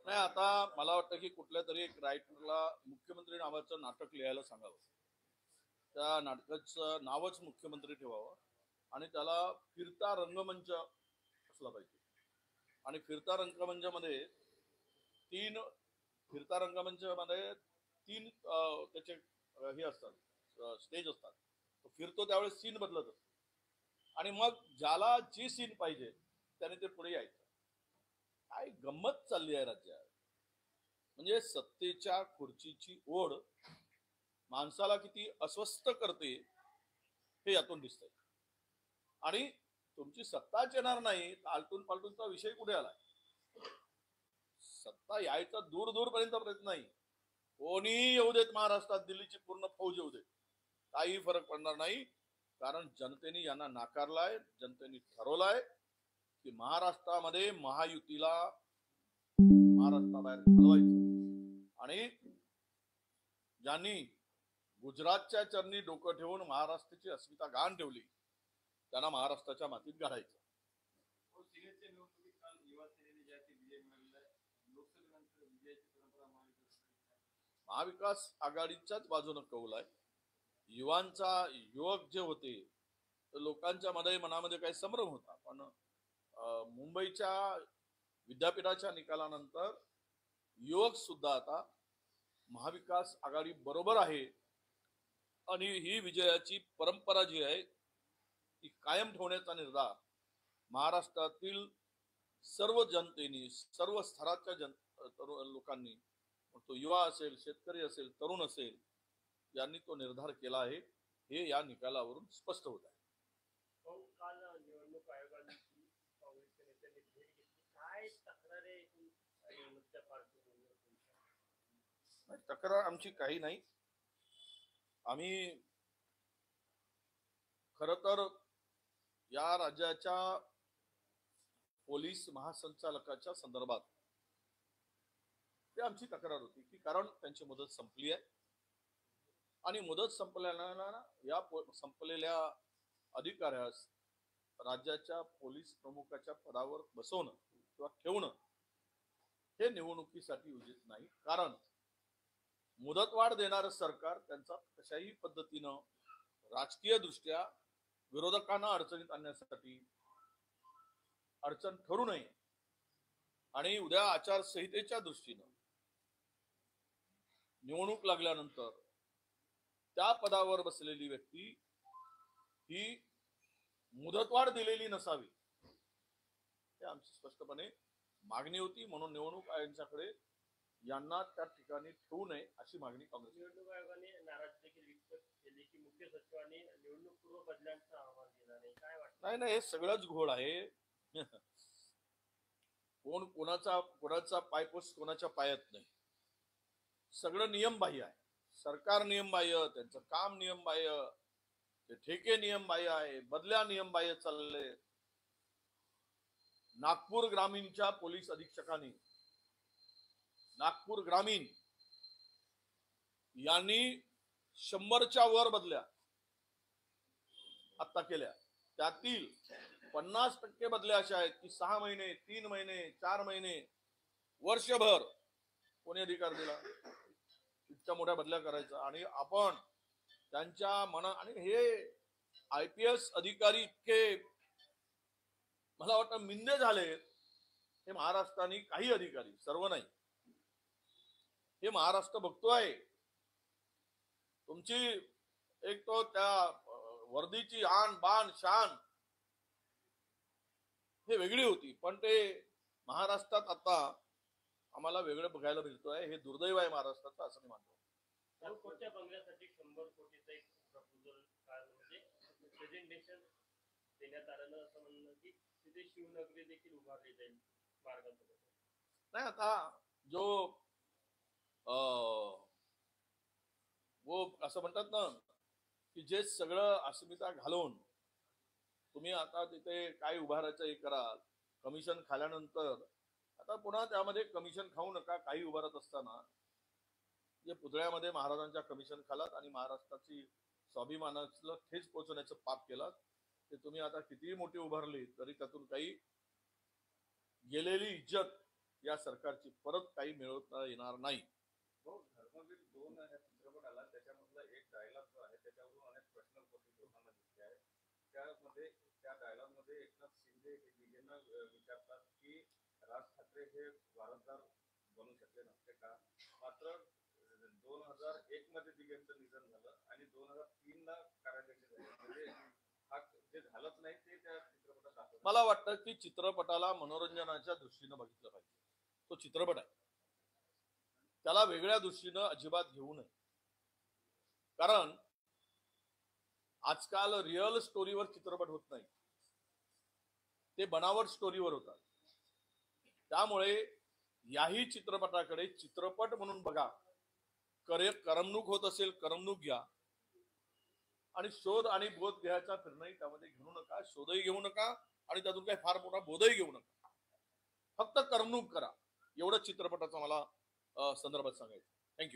नाही, आता मला वाटतं की कुठल्या तरी एक रायटरला मुख्यमंत्री नावाचं नाटक लिहायला सांगावं. त्या नाटकाचं नावच मुख्यमंत्री ठेवावं आणि त्याला फिरता रंगमंच असला पाहिजे. आणि फिरता रंगमंचामध्ये तीन फिरता रंगमंचामध्ये तीन त्याचे हे असतात, स्टेज असतात. तो फिरतो त्यावेळेस सीन बदलत असतो आणि मग ज्याला जी सीन पाहिजे त्याने ते पुढे यायचं. काय गंमत चालली आहे राज्यात. म्हणजे सत्तेच्या खुर्चीची ओढ माणसाला किती अस्वस्थ करते हे यातून दिसतंय. आणि तुमची सत्ताच येणार नाही, आलटून पालटूनचा विषय कुठे आलाय? सत्ता यायचा दूर दूर पर्यंत प्रयत्न नाही. कोणी येऊ देत महाराष्ट्रात, दिल्लीची पूर्ण फौज येऊ देत, काही फरक पडणार नाही. कारण जनतेने यांना नाकारलाय. जनतेने ठरवलाय की महाराष्ट्रामध्ये महायुतीला महाराष्ट्राबाहेर घालवायचं. आणि ज्यांनी गुजरातच्या चरणी डोकं ठेवून महाराष्ट्राची अस्मिता गहाण ठेवली त्यांना महाराष्ट्राच्या मातीत गाडायचं. महाविकास आघाडीच्याच बाजूने कौल आहे. युवक जे होते लोकांच्या मनामध्ये काही संभ्रम होता, पण मुंबईच्या विद्यापीठाच्या निकालानंतर युवक सुद्धा आता महाविकास आघाडी बरोबर आहे. आणि ही विजयाची परंपरा जी आहे ती कायम ठेवण्याचा निर्धार महाराष्ट्रातील सर्व जनतेने, सर्व स्तराच्या लोकांनी, तो युवा असेल, शेतकरी असेल, तरुण असेल, यांनी तो निर्धार केला आहे. हे या निकालावरून स्पष्ट होत आहे. काल निवडणूक आयोगाने काँग्रेसच्या नेत्यांनी भेट घेतली, काय तक्रार आहे निवडणुकीच्या पार्श्वभूमीवर? तक्रार आमची काही नाही. आम्ही खर तर या राज्याच्या पोलीस महासंचालकाच्या संदर्भात ते आमची तक्रार होती की कारण त्यांची मुदत संपली आहे आणि मुदत संपल्यानं या संपलेल्या अधिकाऱ्यास राज्याच्या पोलीस प्रमुखाच्या पदावर बसवणं किंवा ठेवणं हे निवडणुकीसाठी उचित नाही. कारण मुदतवाढ देणारं सरकार त्यांचा कशाही पद्धतीनं राजकीय दृष्ट्या विरोधकांना अडचणीत आणण्यासाठी अडचण ठरू नये. आणि उद्या आचारसंहितेच्या दृष्टीनं निवडणूक लागल्यानंतर त्या पदावर बसलेली व्यक्ती ही मुदतवाढ दिलेली नसावी, हे आमची स्पष्टपणे मागणी होती. म्हणून निवडणूक आयोगाकडे यांना त्या ठिकाणी ठेवू नये अशी मागणी काँग्रेस. निवडणूक आयोगाने नाराजी देखील व्यक्त केली की मुख्य सचिवांनी निवडणूक पूर्व बदल्यांचा अहवाल दिला नाही. काय वाटतं? नाही, हे सगळंच घोळ आहे. कोणाचा पायपोस कोणाच्या पायात नाही. सगळं नियमबाह्य आहे. सरकार नियमबाह्य, त्यांचं काम नियमबाह्य, ते ठेके नियमबाह्य आहे, बदल्या नियमबाह्य चालले. नागपूर ग्रामीणच्या पोलीस अधीक्षकांनी, नागपूर ग्रामीण यांनी 100च्या वर बदल्या आता केल्या. त्यातील 50% बदल्या अशा आहेत की 6 महिने, 3 महिने, 4 महिने, वर्षभर कोणी अधिकार दिला इतक्या मोठ्या बदल्या करायचा? आणि आपण त्यांच्या आणि हे IPS अधिकारी इतके मला वाटतं मिंदे झाले. हे महाराष्ट्राने काही अधिकारी, सर्व नाही, हे महाराष्ट्र बघतोय. तुमची एक तो त्या वर्दीची आन बान शान हे वेगळी होती, पण ते महाराष्ट्रात आता आम्हाला वेगळं बघायला मिळतोय. हे दुर्दैव आहे महाराष्ट्राचं, असं मी मानतो. नागपूरच्या बंगल्यासाठी 100 कोटीचा एक प्रपोजल म्हणजे प्रेझेंटेशन देण्यात आलेलं, असं म्हणणं की तिथे शिवनगरी देखील उभारली जाईल मार्गासोबत. नाही, आता वो असं म्हणतात ना की जे सगळं अस्मिता घालवून तुम्ही आता तिथे काय उभारायचं हे कराल, कमिशन खाल्यानंतर आता पुन्हा त्यामध्ये कमिशन खाऊ नका. काही उभारत असताना जे पुतळ्यामध्ये महाराजांच्या कमिशन खालात आणि महाराष्ट्राची स्वाभिमानाला ठेच पोहोचवण्याचं पाप केलात, ते तुम्ही आता कितीही मोठी उभारली तरी त्यातून काही गेलेली इज्जत या सरकारची परत काही मिळवता येणार नाही. हो, धर्मवीर 2 हा चित्रपट आला, त्याच्यामधला एक डायलॉग जो आहे त्याच्यावरून अनेक प्रश्न उपस्थित होताना दिसले आहेत. त्यामध्ये त्या डायलॉगमध्ये एकनाथ शिंदे हे दिघेंना विचारतात की राज ठाकरे हे वारसदार बनू शकले नसते का? मात्र 2001 मध्ये दिघेंचं निधन झालं आणि 2003 ला कार्याध्यक्ष झाले. म्हणजे हा जे झालंच नाही ते त्या चित्रपटात दाखवलं. मला वाटतं की चित्रपटाला मनोरंजनाच्या दृष्टीनं बघितलं पाहिजे. तो चित्रपट आहे, त्याला वेगळ्या दृष्टीनं अजिबात घेऊ नये. कारण आजकाल रिअल स्टोरीवर चित्रपट होत नाही, ते बनावट स्टोरीवर होतात. त्यामुळे याही चित्रपटाकडे चित्रपट म्हणून बघा. करमणूक होत असेल करमणूक घ्या, आणि शोध आणि बोध घ्यायचा निर्णय त्यामध्ये घेऊ नका. शोधही घेऊ नका आणि त्यातून काही फार मोठा बोधही घेऊ नका. फक्त करमणूक करा, एवढं चित्रपटाचा मला संदर्भात सांगायचं. थँक्यू.